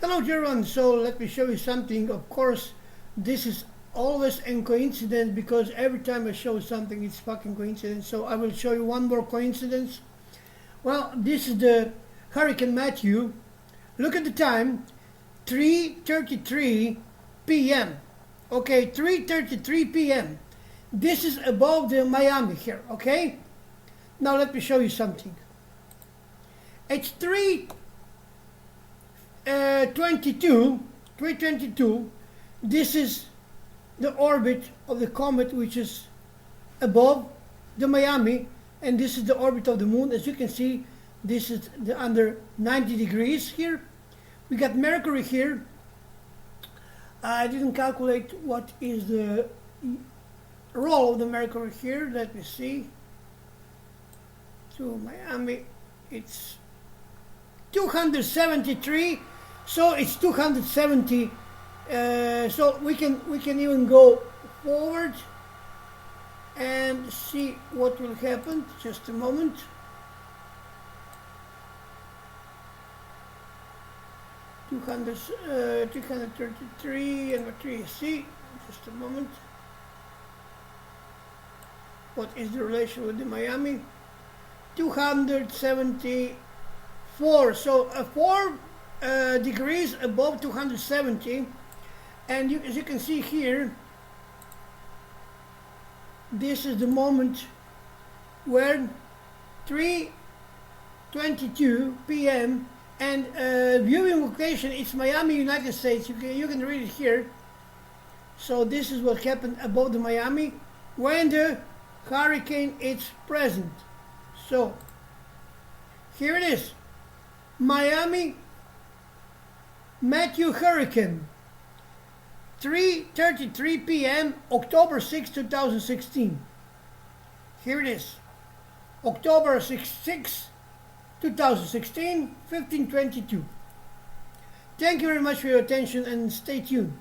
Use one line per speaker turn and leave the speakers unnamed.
Hello everyone, so let me show you something. Of course, this is always a coincidence because every time I show something it's fucking coincidence. So I will show you one more coincidence. Well, this is the Hurricane Matthew. Look at the time, 3:33 p.m. Okay, 3:33 p.m. This is above the Miami here, okay? Now let me show you something. It's 322. This is the orbit of the comet, which is above the Miami, and this is the orbit of the moon. As you can see, this is the under 90 degrees here. We got Mercury here. I didn't calculate what is the roll of the Mercury here. Let me see. To Miami, it's 273. So it's 270. So we can even go forward and see what will happen. Just a moment. Two hundred 333 and 3C. Just a moment. What is the relation with the Miami? 274. So 4 degrees above 270, and as you can see here, this is the moment where 3:22 p.m. and viewing location it's Miami, United States. You can read it here. So this is what happened above the Miami when the hurricane is present. So here it is, Miami Matthew Hurricane, 3:33 p.m. October 6, 2016. Here it is, October 6, 2016, 15:22. Thank you very much for your attention and stay tuned.